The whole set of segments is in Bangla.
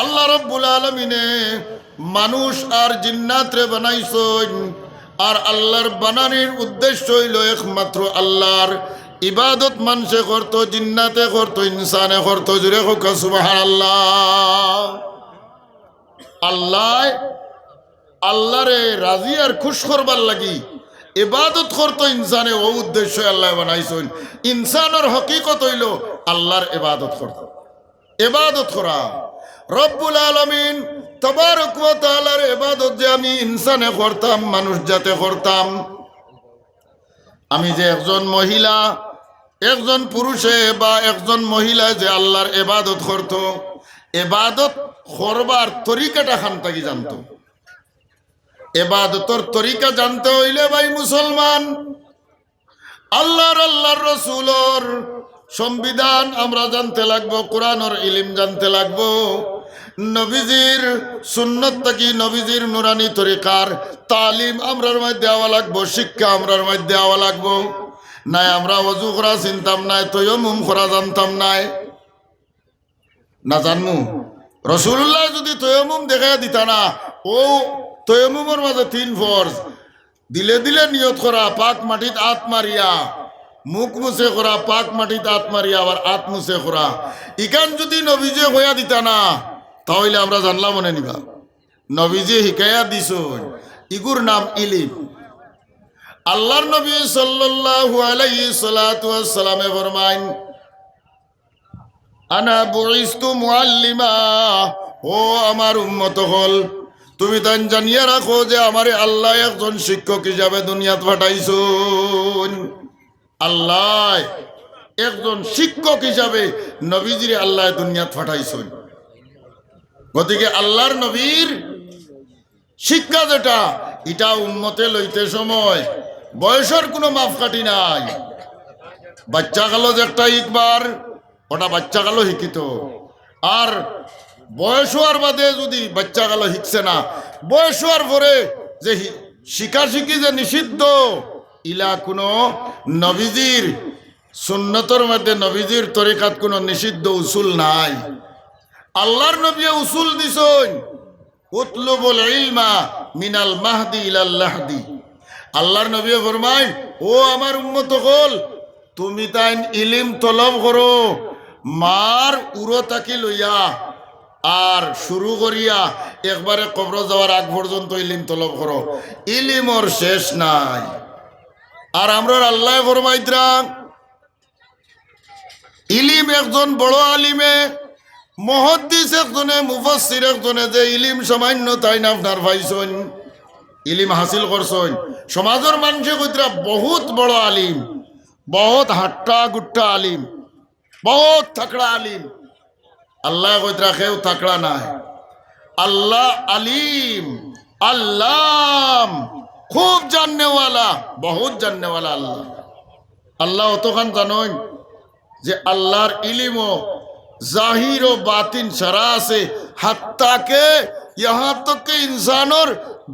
আল্লাহ রাব্বুল আলামিনে মানুষ আর জিন্নাতরে বানাইছেন, আর আল্লাহর বানানির উদ্দেশ্য হইল একমাত্র আল্লাহর ইবাদত। মানুষে করতো, জিন্নাতে করতো, ইনসানে করতো। জুড়ে হোক সুবহানাল্লাহ। আল্লাহ আল্লাহরে রাজি আর খুশ করবার লাগি ইবাদত করতো ইনসানে, ও উদ্দেশ্য আল্লাহ বানাইছেন। ইনসানের হকিকত হইল আল্লাহর ইবাদত করতো, ইবাদত করা। রব্বুল আলামিন তাবারক ওয়া তাআলার ইবাদত যে আমি ইনসানে করতাম, মানুষ জাতে করতাম। আমি যে একজন মহিলা, একজন পুরুষে বা একজন মহিলা যে আল্লাহর ইবাদত করত, ইবাদত করবার তরিকাটা খান থাকি জানতো। ইবাদতের তরিকা জানতে হইলে ভাই মুসলমান, আল্লাহর রসুলর সংবিধান আমরা জানতে লাগবো, কোরআনের ইলম জানতে লাগবো, নবীজির সুন্নত থাকি নবীজির নুরানি তরিকার তালিম আমরার মধ্যে দেওয়া লাগবো, শিক্ষা আমরার মধ্যে দেওয়া লাগবো। নাই আমরা ওযু করা চিনতাম নাই, তায়াম্মুম করা জানতাম নাই, না জানমু। রাসূলুল্লাহ যদি তায়াম্মুম দেখাইয়া দিতা না, ও তায়াম্মুমের মাঝে 3 ফরজ, দিলে দিলে নিয়ত করা, পাক মাটিত হাত মারিয়া, মুখ মুছে করা, পাক মাটিত হাত মারিয়া আবার হাত মুছে করা, ইকান যদি নবীজি হইয়া দিতা না, তাহলে আমরা জানলাম মনে নিবা নবীজি শিকাইয়া দিছ, ইগুর নাম ইলিম। আল্লাহর নবী সাল্লাল্লাহু আলাইহি সাল্লাতু ওয়াস সালামে ফরমাইন, আনা বুইস্তু মুআল্লিমা, ও আমার উম্মত হল, তুমি তাই জানিয়ে রাখো যে আমারে আল্লাহ একজন শিক্ষক হিসাবে দুনিয়াত পাঠাইছেন। আল্লাহ একজন শিক্ষক হিসাবে নবীজিরে আল্লাহ দুনিয়াত পাঠাইছেন। গতিকে আল্লাহর নবীর শিক্ষা যেটা, এটা উম্মতে লইতে সময় বয়সের কোনো মাপকাঠি নাই। বাচ্চা কালো যে একটা একবার ওটা বাচ্চা কালো শিক্ষিত, আর বয়স হওয়ার বাদে যদি বাচ্চা কালো শিখছে না, বয়স হওয়ার পরে যে শিখা শিখি যে নিষিদ্ধ, ইলা কোনো নবীজির সুন্নতর মধ্যে নবীজির তরিকাত কোনো নিষিদ্ধ উসুল নাই। আল্লাহর নবী উসুল দিছেন, উতলুবুল ইলমা মিনাল মাহদি ইলাল লাহদি। আল্লাহর নবী ফরমায়, ও আমার উম্মত হল, তুমি তাই ইলিম তলব করো মার উরো তাকি লইয়া আর শুরু করিয়া একবারে কবর যাওয়ার আগ পর্যন্ত ইলিম তলব করো, ইলিমর শেষ নাই। আর আমরা আল্লাহ ফরমাইতরা ইলিম একজন বড় আলিমে, মুহাদ্দিস একজনে, মুফাসসির একজনে যে ইলিম সামান্য তাই না আপনার পাইছেন, ইলিম হাসিল করছেন, সমাজের মানুষে কইতরা বহুত বড় আলিম, বহুত হাট্টা গুট্টা আলিম, বহুত থাকড়া আলিম। আল্লাহ কইতরা কেউ থাকড়া নাই, আল্লাহ আলিম, আল্লাহ খুব জাননেওয়ালা, বহুত জাননেওয়ালা। আল্লাহ আল্লাহ অতখান জানেন যে আল্লাহর ইলিমও জাহির ও বাতিন সারা আছে, হাত্তাকে ইহা তক ইনসানোর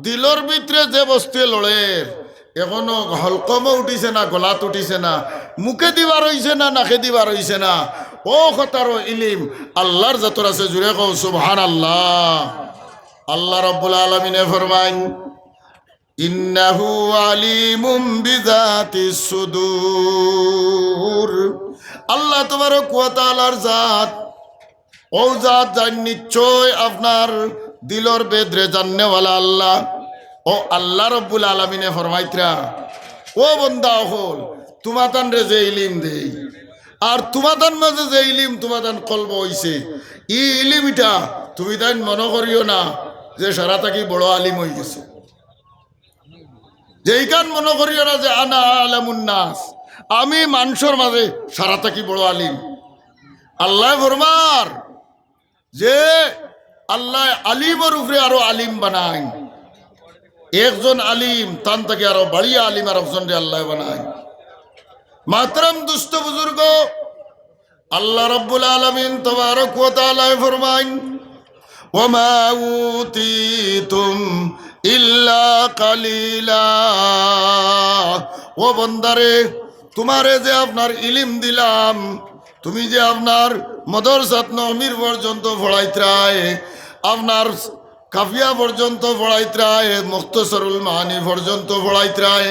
দিলর ভিতরে যে বস্তু লড়ের এখনো হলকমও উঠিছে না, গলাত উঠিছে না, মুখে দিবার হইছে না, নাকে দিবার হইছে না, ও খতারও ইলিম আল্লাহর যতর আছে। জুড়ে কও সুবহানাল্লাহ। আল্লাহ রাব্বুল আলামিনে ফরমাইন, ইন্নাহু আলিমুম বিযাতিস সুদূর। আল্লাহ তাবারক ওয়া তাআলার জাত, ও জাত জান নিশ্চয় আপনার দিলর বেদরে জাননেওয়ালা আল্লাহ। ও আল্লাহ রাব্বুল আলামিনে ফরমাইতরা, ও বান্দা হল, তোমাতান রে যে ইলিম দেই, আর তোমাতান মাঝে যে ইলিম তোমাতান কলব হইছে, ই ইলিমটা তুমি তাই মনে করিও না যে সারা থাকি বড় আলিম হয়ে গেছে, যেইখান মনে করিও না যে আনা আলামুন নাস, আমি মানুষের মাঝে সারা থাকি বড় আলিম। আল্লাহ ফরমার যে আল্লাহ আলিমের উপরে আরো আলিম বানায়, একজন আলিম তান থেকে আরো বাড়িয়া আলিম আর একজন আল্লাহ বানায়। মাতরম দুস্থ বুজুর্গ, আল্লাহ রাব্বুল আলামিন তাবারক ওয়া তাআলা ফরমায়, ওয়ামা উতিতুম ইল্লা কালিলা। ও বান্দারে, তোমারে যে আপনার ইলিম দিলাম, তুমি যে আপনার মদরসাত নহমির পর্যন্ত পড়াইত্রায়, আপনার কাফিয়া পর্যন্ত পড়াইত্রায়, মুখতসরুল মাহানি পর্যন্ত পড়াইত্রায়,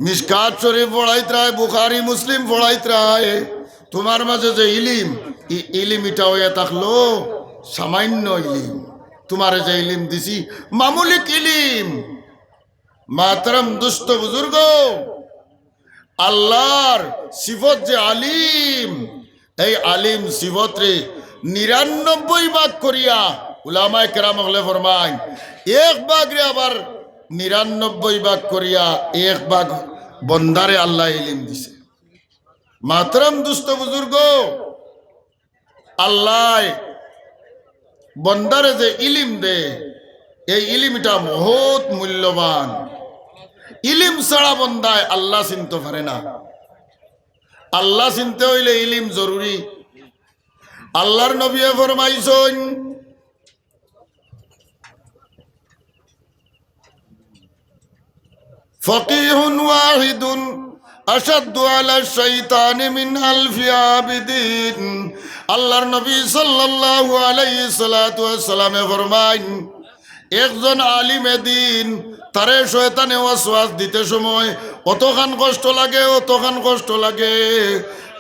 মিশকাত শরীফ পড়াইত্রায়, বুখারি মুসলিম পড়াইত্রায়, তোমার মাঝে যে ইলিম, এই ইলিম এটা হয়ে থাকলো সামান্য ইলিম। তোমারে যে ইলিম দিছি মামুলিক ইলিম। মাতরম দুষ্ট বুজুর্গ, আল্লাহর সিফত যে আলিম, এই আলিম সিফত রে ৯৯ ভাগ করিয়া উলামায়ে কেরাম হলে ফরমায়, এক ভাগ রে আবার ৯৯ ভাগ করিয়া এক ভাগ বন্দারে আল্লাহ ইলিম দিছে। মাতরম দুষ্ট বুজুর্গ, আল্লাহ বন্দারে যে ইলিম দে, এই ইলিমটা বহুত মূল্যবান। ইলিম ছাড়া বন্দায় আল্লাহ চিনতে পারে না। আল্লাহ চিনতে হইলে ইলিম জরুরি। আল্লাহর নবী ফরমাইছেন, ফকিহুন ওয়াহিদুন আশাদ্দু আলা শাইতানি মিন আলফি আবিদিন। আল্লাহর নবী সাল্লাল্লাহু আলাইহি সাল্লাতু ওয়াসসালামে ফরমাইন, একজন আলিমে দিন তারে শয়তানে ওয়াসওয়াস দিতে সময় অতখান কষ্ট লাগে, অতখান কষ্ট লাগে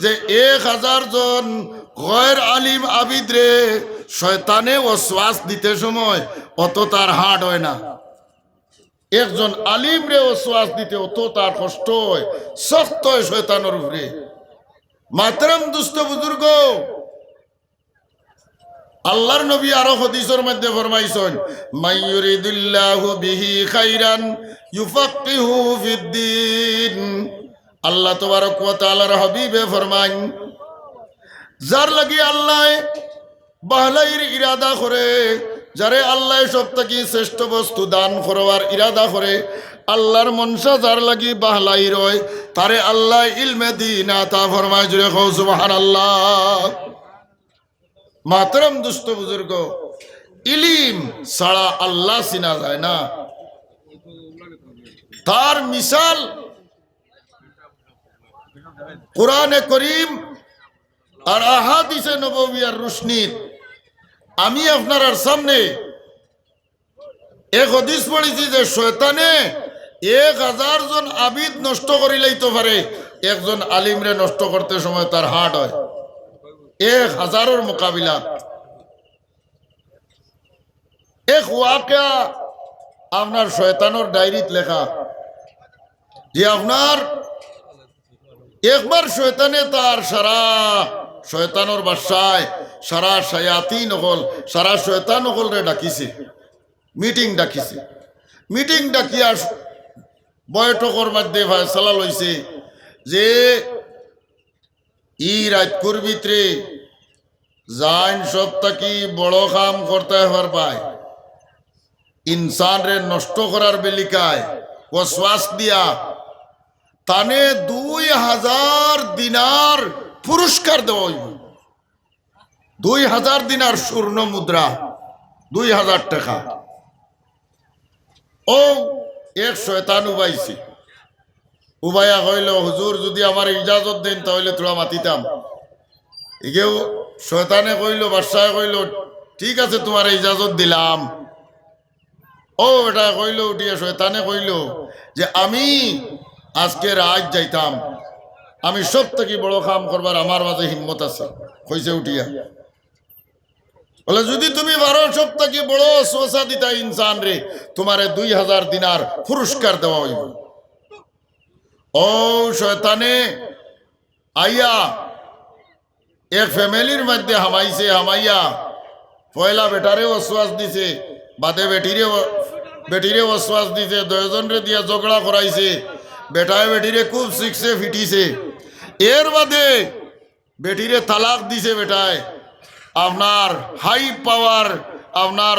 যে ১০০০ জন গয়র আলিম আবিদ রে শয়তানে ওয়াসওয়াস দিতে সময় অত তার হার্ড হয় না। একজন আলিম রে ওয়াসওয়াস দিতে অত তার কষ্ট হয়, শক্ত হয় শয়তানের উপরে। মাতরম দুষ্ট বুজুর্গ, আল্লাহর নবী আরো হাদিসের মধ্যে ফরমাইছেন, মাইয়ুরিদুল্লাহু বিহি খাইরান ইউফাক্কিহু ফিদ্দিন। আল্লাহ তাবারক ওয়া তাআলার হাবিবে ফরমাইন, যার লাগি আল্লাহ বাহলাইর ইরাদা করে, যারে আল্লাহ সব থেকে শ্রেষ্ঠ বস্তু দান করবার ইরাদা করে, আল্লাহর মনসা যার লাগি বাহলাই রয়, তারে আল্লাহ ইলমে দিন আতা ফরমায়। জুড়ে কও সুবহানাল্লাহ। মাতরম দুষ্ট বুজুর্গ, ইলিম ছাড়া আল্লাহ চিনা যায় না। তার মিসাল কুরআনে করিম আর আহাদিসে নববিয়ার রুশনিত। আমি আপনার সামনে এক হাদিস পড়েছি যে শয়তানে ১০০০ জন আবিদ নষ্ট করে লইতে পারে, একজন আলিমরে নষ্ট করতে সময় তার হার্ট হয় ১০০০-এর মোকাবিলা। এক ওয়াকিয়া আপনার শয়তানোর ডায়েরিত লেখা যে আপনার একবার শয়তানে তার সারা শয়তানোর বাসায় সারা শায়াতিন হল, সারা শয়তান হল রে ডাকিছে, মিটিং ডাকিছে। মিটিং ডাকিয়া বৈঠকের মধ্যে ফয়সালা লইছে যে ই রাতকুর ভিতরে জাইন সব থাকি বড় কাম করতে হওয়ার পায়, ইনসান রে নষ্ট করার বেলিকায় ও শ্বাস দিয়া তানে ২০০০ দিনার পুরস্কার দেওয়া হইব। ২০০০ দিনার স্বর্ণ মুদ্রা, ২০০০ টাকা। ও এক শয়তান উবাইছে, উবাইয়া কইল, হুজুর যদি আমার ইজাজত দেন তাহলে তোরা মাতিতাম। এগেও শয়তানে কইল, বাদশাহ কইল, ঠিক আছে তোমার ইজাজত দিলাম। ও এটা কইল উঠিয়া শয়তানে কইল যে আমি আজকে রাত যাইতাম, আমি সব থেকে বড় কাম করবার আমার মাঝে হিম্মত আছে। কইছে উঠিয়া বলে, যদি তুমি ১২ সব থেকে বড় সোসা দিতা ইনসান রে, তোমারে ২০০০ দিনার পুরস্কার দেওয়া হইব। ও শয়তানে আইয়া এক ফ্যামিলির মধ্যে হামাইছে, হামাইয়া পয়লা বেটারে ওয়াসওয়াস দিছে, বাদে বেটিরে ওয়াসওয়াস দিছে, ২ জনরে দিয়া ঝগড়া করাইছে, বেটায় বেটিরে খুব শিখছে ফিটিছে। এর বাদে বেটিরে তালাক দিছে। বেটায় আপনার হাই পাওয়ার আপনার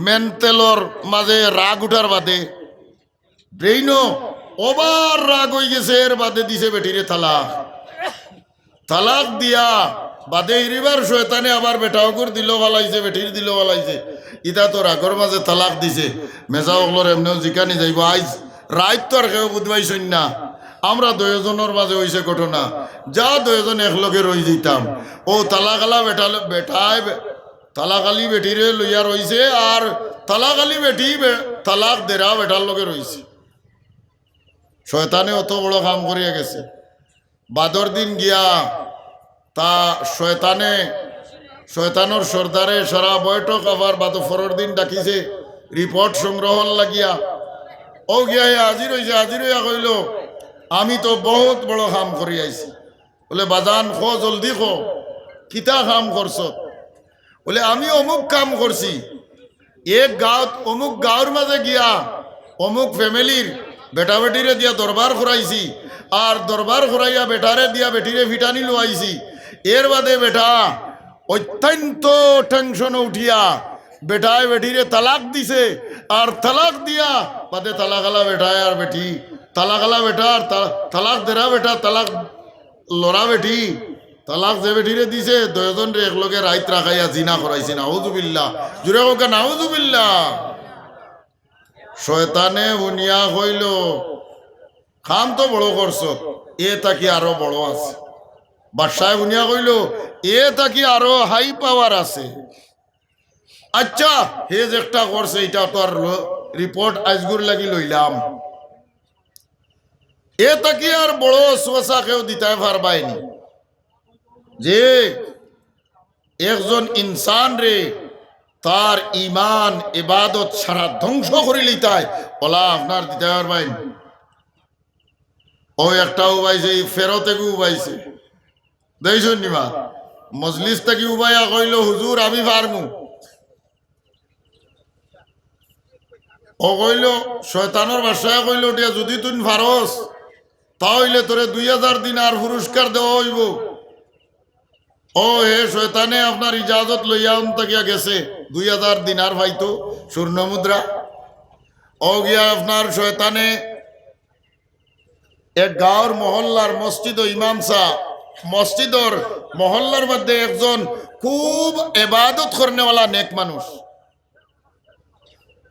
মেন্টালর মাঝে রাগ উঠার বাদে ব্রেইনও ওভার রাগ হয়ে গেছে, এর বাদে দিছে বেটিরে তালাক। তালাক দিয়া বাদে ইরিবার শয়তানে আবার বেটাও করে দিল ভালাইছে, বেটির দিল ভালাইছে। ইটা তো রাগর মাঝে তালাক দিছে। মেজা ওগুলোর এমনিও জিকানি যাইব, আইজ রাইত তো আর কেউ বুধবাইছেন না। আমরা দুজনের মাঝে হইছে ঘটনা, যা দুজন একলগে রই দিতাম। ও তালাকালা বেটায় তালাকালি বেটিরে লইয়া রইছে, আর তালাকালি বেটি তালাক দেরা বেটার লগে রইছে। শয়তানে অত বড় কাম করিয়া গেছে। বাদর দিন গিয়া তা শয়তানোর সর্দারে সারা বৈঠক আবার বাদফরের দিন ডাকিছে রিপোর্ট সংগ্রহ লাগিয়া। ও গিয়া হাজির হইয়া কইল, আমি তো বহুত বড় কাম করি আইছি। বলে বাজান খো, জলদি খো, কিতা কাম করছ? বলে আমি অমুক কাম করছি, এক গাঁৱত অমুক গাঁৱৰ মাঝে গিয়া অমুক ফ্যামিলির বেটা বেটিরে দিয়া দরবার ঘুরাইছি, আর দরবার ঘুরাইয়া বেটারে দিয়া বেটিরে ফিটানি লুয়াইছি। এর বাদে বেটা অত্যন্ত টেনশন উঠিয়া বেটায় বেটিরে তালাক দিছে, আর তালাক দিয়া বাদে তালাকালা বেটায় আর বেটি, তালাকালা বেটা আর তালাক দেরা বেটা, তালাক লড়া বেটি, তালাক যে বেটিরে দিছে দুজন রে একলগে রাইত রাখাইয়া জিনা করাইছে। নাউজুবিল্লাহ, জুড়ে হোক নাউজুবিল্লাহ। শয়তানে বুনিয়া কইল, খাম তো বড় করছ, এ তাকি আরো বড় আছে। বাদশাহ বুনিয়া কইল, এ তাকি আরো হাই পাওয়ার আছে। আচ্ছা হে যে একটা করছে এটা তো আর রিপোর্ট আজগুর লাগি লইলাম, এ তাকি আর বড় সোসা কেউ দিতে পারবাইনি যে একজন ইনসান রে তার ইমান ইবাদত সারা ধ্বংস করে লিতায়, ওলা আপনার দিতে পারবাইন। ও একটা উবাইছে, ফেরতে উবাইছে, দেখছেন নিমা মজলিস থেকে উবাইয়া কইল, হুজুর আমি পারমু। ও কইল, শয়তানোর বাসায় কইল, ওটা যদি তুই পারস তাহলে তোরে 2000 দিনার পুরস্কার দেওয়া হইব। ও হে শয়তানে আপনার ইজাজত লইয়া তাকিয়া গেছে, 2000 দিনার পাইতো স্বর্ণ মুদ্রা। ও গিয়া আপনার শয়তানে এক গাঁৱৰ মহল্লার মসজিদ ইমাম সাহ, মসজিদর মহল্লার মধ্যে একজন খুব এবাদত করনেওয়ালা নেক মানুষ,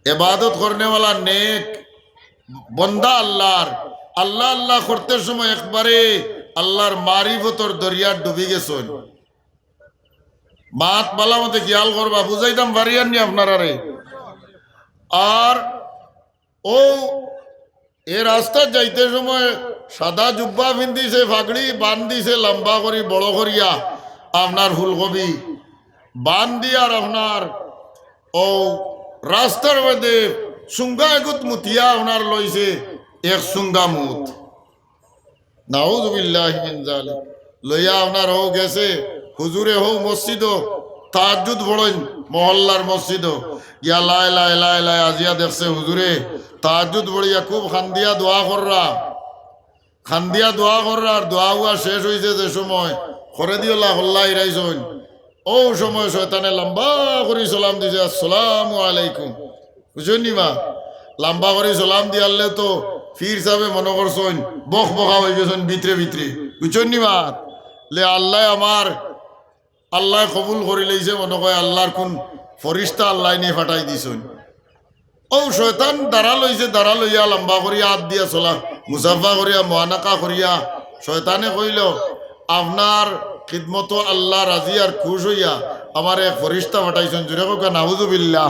এবাদত করনেওয়ালা নেক বন্দা আল্লাহর, আল্লাহ আল্লাহ করতে সময় একবারে আল্লাহর মারিফতর দরিয়ার ডুবি গেছেন। বাত বালা মতে খেয়াল করবা, বুঝাইতাম পারিয়ার নি আপনারা রে। আর ও এ রাস্তা যাইতে সময় সাদা জুব্বা পিন্দিছে, ফাগড়ি বান দিছে লম্বা করি বড় করিয়া, আপনার ফুলকপি বান দিয়ার আপনার ও রাস্তার মধ্যে সুঙ্গা এগুত মুতিয়া আপনার লইছে এক সুঙ্গা মুত। নাউযুবিল্লাহি মিন যালিক লইয়া আপনার হো গেছে হুজুরে হো মসজিদ তাহাজ্জুদ পড়েন মহল্লার মসজিদ ইয়া লাই লাই লাই লাই আজিয়া দেখছে হুজুরে তাহাজ্জুদ পড়িয়া খুব খান্দিয়া দোয়া কররা, খান্দিয়া দোয়া কররা। আর দোয়া হুয়া শেষ হয়েছে যে সময় করে দিওলা হল্লা ইরাইছন, ও সময় শয়তানে লম্বা করে সালাম দিছে, আসসালামু আলাইকুম। বুঝছেন নি মা, লম্বা করে সালাম দিয়ালে তো ফির সাহেবে মনে করছেন বক বকা হয়ে গেছেন ভিতরে ভিতরে। বুঝছেন নি মা, লে আল্লাহ আমার আল্লাহ কবুল করে লইছে, মনে কয় আল্লাহর কোন ফরিস্তা আল্লাহ নিয়ে ফাটাই দিছেন। ও শয়তান দাঁড়া লইছে, দাঁড়া লইয়া লম্বা করিয়া হাত দিয়া চলা মুসাফা করিয়া মহানাকা করিয়া শয়তানে কইল, আপনার খিদমত আল্লাহ রাজি আর খুশ হইয়া আমার এক ফরিস্তা ফাটাইছেন, জুড়ে কোকা নাউযুবিল্লাহ।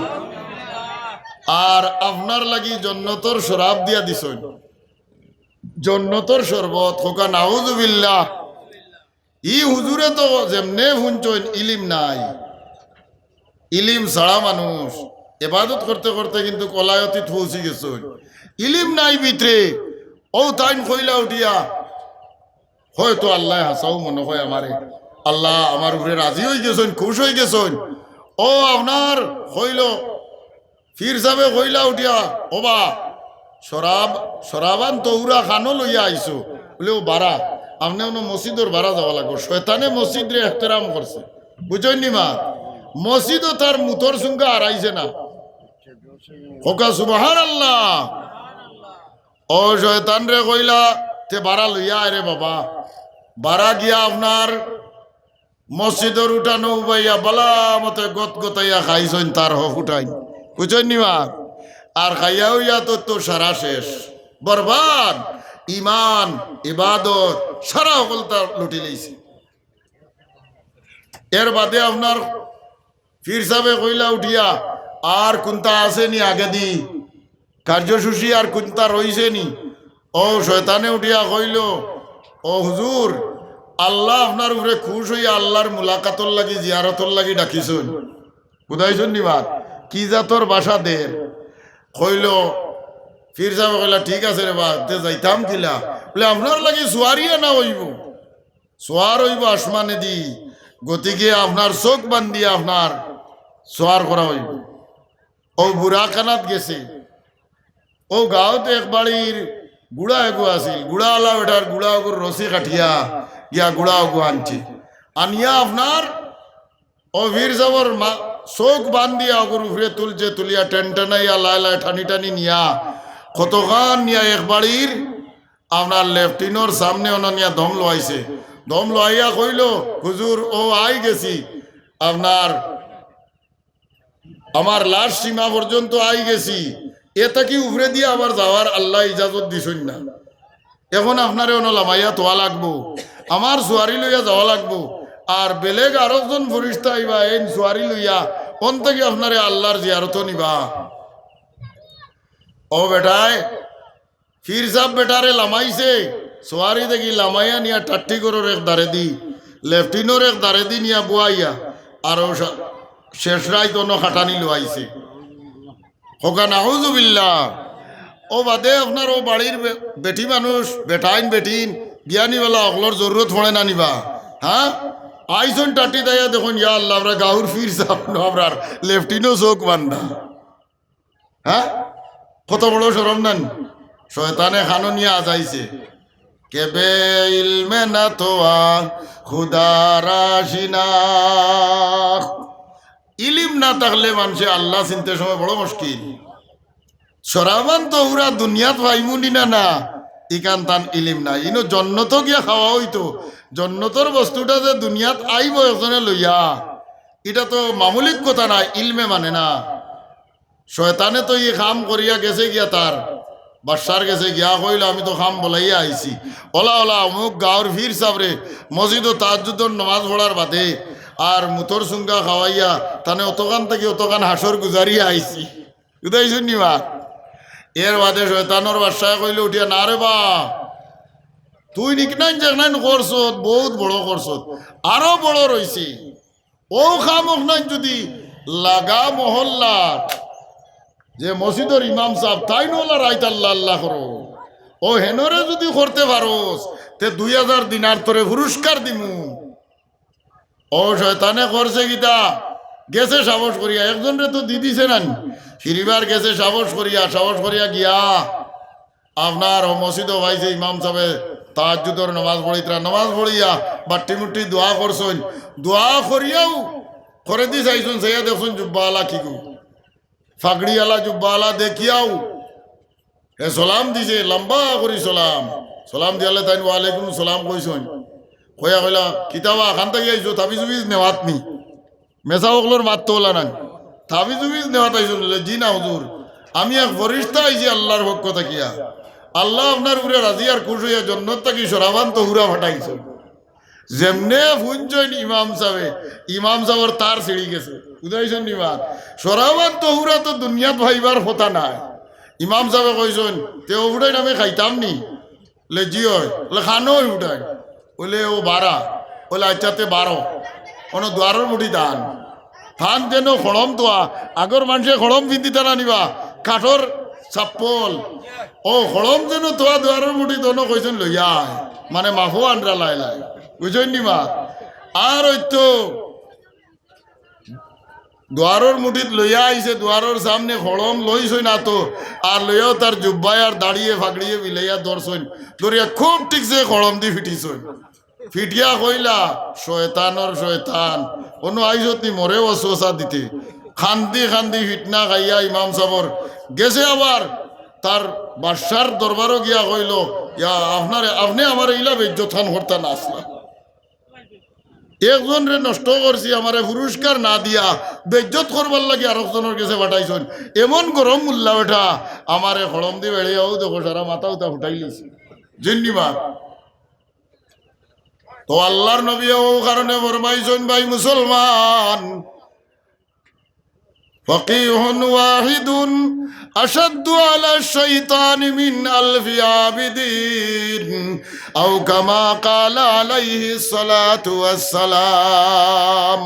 আর আপনার লাগি জন্নতর শরাব দিয়া দিছেন, জন্নতর শরবত, কোকা নাউযুবিল্লাহ। ই হুজুরে তো যেমনে শুনছেন ইলিম নাই, ইলিম ছাড়া মানুষ এবাদত করতে করতে কিন্তু কলায়তীত পৌঁছি গেছে, ইলিম নাই ভিতরে। ও তাইন কইলা উঠিয়া হয়তো আল্লাহ হাসাও মনে হয় আমারে, আল্লাহ আমার উপরে রাজি হয়ে গেছেন, খুশ হয়ে গেছেন। ও আপনার হইল ফির সাহেবে কইলা উঠিয়া, ওবা সরাবান তৌরা খানো লইয়া আইসো। বলে ও বারা আপনি অন্য মসজিদর বারা যাওয়া লাগবে। শয়তানে মসজিদ রে এহতেরাম করছে, বুঝছেন নি মা, মসজিদও তার মুতর সঙ্গে আড়াইছে না। হোকা সুবহানাল্লাহ। ও শয়তান রে কইলা তে বারা লইয়া আরে বাবা, বারা গিয়া আপনার মসজিদর উঠানো উবাইয়া বালা মতে গত গতাইয়া খাইছেন, তার হক উঠাই, বুঝছেন নি মা। আর খাইয়া হইয়া তো সারা শেষ বরবাদ। ইমান ইবাদত সারা সকল তার লুটি লইছে। এর বাদে আপনার ফির সাহেবে কইলা উঠিয়া আর কোনটা আসেনি আগে দি কার্যসূচী আর কোনটা রইছে নি? ও শয়তানে উঠিয়া কইল, ও হুজুর, আল্লাহ আপনার উপরে খুশ হইয়া আল্লাহর মুলাকাতর লাগি জিয়ারতর লাগি ডাকিছুন। বুঝাইছুন নি বাত? কি জাতর বাসা দের? কইল ফির সাহেব কইলা ঠিক আছে রে বা, তে যাইতাম কিলা? বলে আপনার লাগি সোয়ারিয়া না হইব, সোয়ার হইব আসমানে দি, গতিকে আপনার চোখ বান্ধিয়া আপনার সোয়ার করা হইব। ও বুড়া কানাত গেছে, ও গাঁৱত এক বাড়ির গুড়া এগু আছিল, গুড়া আলা বেটার গুড়া এগুর রসি কাঠিয়া গিয়া গুড়া এগু আনছে, আনিয়া আপনার ও বীর সাবর চোখ বান্ধিয়া অগুর উপরে তুলছে, তুলিয়া টেনটেনাইয়া লাই লাই টানি টানি নিয়া কতখান নিয়া এক বাড়ির আপনার লেফটিনোর সামনে ওনা নিয়া দম লোয়াইছে। দম লোয়াইয়া কইল, হুজুর ও আই গেছি, আপনার আমার লাশ সীমা পর্যন্ত আই গেছি, এটা কি উপরে দিয়ে আবার যাওয়ার আল্লাহ ইজাজত দিছুন না? এখন আপনারে অন লামাইয়া তোয়া লাগবো, আমার সোয়ারি লইয়া যাওয়া লাগবো, আর বেলেগ আরেকজন ফরিস্তা আইবা এই সোয়ারি লইয়া কোন থেকে আপনারে আল্লাহর জিয়ারত নিবা। ও বেটায় ফির সাহেব বেটারে লামাইছে, সোয়ারি দেখি লামাইয়া নিয়া টাট্টি করোর এক দারে দি, লেফটিনোর এক দারে দি নিয়া বুয়াইয়া আর শেষ রায় কোনো খাটানি লোয়াইছে। হোকা নাউজুবিল্লাহ। ও বাদে আপনার ও বাড়ির বেটি মানুষ, বেটাইন বেটিন জ্ঞানীওয়ালা অকলোর জরুরত পড়ে না নিবা। হ্যাঁ আইসন টাটি দেয়া দেখুন, ইয়া আল্লাহ আমরা গাউর ফির সামনে আপনার লেফটিনও চোখ বান্ধা। হ্যাঁ কত বড় সরম নান, শয়তানে খানো নিয়ে আজাইছে। কেবে ইলমে না তোয়া খুদারাশিনা, ইলিম না থাকলে মানুষে আল্লাহ চিনতে সময় বড় মুশকিল। সরাবান তো ওরা দুনিয়াত ভাইমুনি না না, ইকান তান ইলিম না, ইনো জন্নত গিয়া খাওয়া হইতো, জন্নতর বস্তুটা যে দুনিয়াত আইব একজনে লইয়া, এটা তো মামুলিক কথা না, ইলমে মানে না। শয়তানে তো ই খাম করিয়া গেছে গিয়া তার বাদশার গেছে গিয়া কইল, আমি তো খাম বলাইয়া আইছি, ওলা ওলা অমুক গাঁৱৰ ফির সাবরে মসজিদ ও তাহাজ্জুদের নামাজ পড়ার বাদে আর মুতর সুঙ্গা খাওয়াইয়া তানে অতকান থেকে অতকান হাসর গুজারিয়া আইছি। বুঝাইছুন নি মা? এর বাদে শয়তানোর বাদশায় কইলে উঠিয়া, না রে বা, তুই নিকনাইন যেকনাইন করছত বহুত বড় করছত, আরো বড় রইছে। ও খামক নাই যদি লাগা মহল্লার যে মসজিদের ইমাম সাহেব তাই নোলা রাইত আল্লাহ আল্লাহ করো, ও হেনরে যদি করতে পারোস তে 2000 দিনার তোরে পুরস্কার দিমু। ও শয়তানে করছে গীতা, গেছে সাহস করিয়া, একজন রে তো দি দিছে না, ফিরিবার গেছে সাহস করিয়া গিয়া আপনার ও মসজিদও ভাইছে ইমাম সাহেব তাহাজ্জুদের নামাজ পড়িতরা, নামাজ পড়িয়া বাট্টি মুট্টি দোয়া করছেন, দোয়া করিয়াও করে দি চাইছুন, সেইয়া দেখুন জুব্বা আলা কি গো, ফাগড়ি আলা জুব্বা আলা দেখিয়াও এ সালাম দিছে, লম্বা করি সালাম দিয়ালে তাই ওয়ালাইকুম সালাম কইছন, কইয়া কইলা কিতাবা খান থেকে আইছো, থাবি জুবিজ নেওয়াত নি, মেসা ওগুলোর মাত তোলা নাই, থাবি জুবিজ নেওয়াত আইছো? জি না হুজুর, আমি এক ফরিস্তা আইছি আল্লাহর পক্ষ থাকিয়া, আল্লাহ আপনার উপরে রাজি আর খুশ হইয়া জন্নত থাকি সরাবান তো হুরা ফাটাইছ। যেমনে ফুঞ্চন ইমাম সাহেবের তার ছিড়ি গেছে। বুঝাইছেন নিমার সরাবান তো হুরা তো দুনিয়াত ভাইবার ফতা নাই। ইমাম সাহেবে কইছেন তে উঠাই আমি খাইতাম নি? বলে জি হয়। বলে খানো উঠাই? বলে ও 12। বলে আচ্ছাতে 12 কোনো দুয়ারের মুঠি দান থান যেন খড়ম তোয়া, আগর মানুষে খড়ম পিন্ধিতে না নিবা, কাঠর চাপ্পল ও খড়ম যেন তোয়া দুয়ারের মুঠি দোনো কইছেন লইয়া, মানে মাফো আন্ডা লাই লাই, বুঝছেন নিমা? আর ওই তো দুয়ারের মুঠিত লইয়া আইছে, দুয়ারের সামনে খড়ম লইছই না তো, আর লইয়াও তার জুব্বায় আর দাঁড়িয়ে ফাগড়িয়ে বিলাইয়া ধরছইন, ধরিয়া খুব ঠিকছে খড়ম দি ফিটিছইন। ফিটিয়া কইলা শয়তানর শয়তান, কোনো আইসত নি মরে ওসওয়াসা দিতে, খান্দি খান্দি ফিটনা খাইয়া ইমাম সাবর গেছে। আবার তার বাদশার দরবারও গিয়া কইল, ইয়া আপনি আমার ইলা বেজ্জত খান হরতা না আসলা, একজন রে নষ্ট করছি, আমারে পুরস্কার না দিয়া বেজ্জত করবার লাগে আরেকজনের কাছে পাঠাইছেন, এমন গরম মুল্লা বেটা আমারে খড়ম দি বেড়িয়াও দেখো সারা মাথা উতা ফুটাই লিছি। জিন্নিবাদ। তো আল্লাহর নবী ও কারণে ফরমাইছেন ভাই মুসলমান, ফকিহুন ওয়াহিদুন আশাদ্দু আলা শাইতানি মিন আলফি আবিদিন আও কামা ক্বালা আলাইহিস সালাতু ওয়াস সালাম।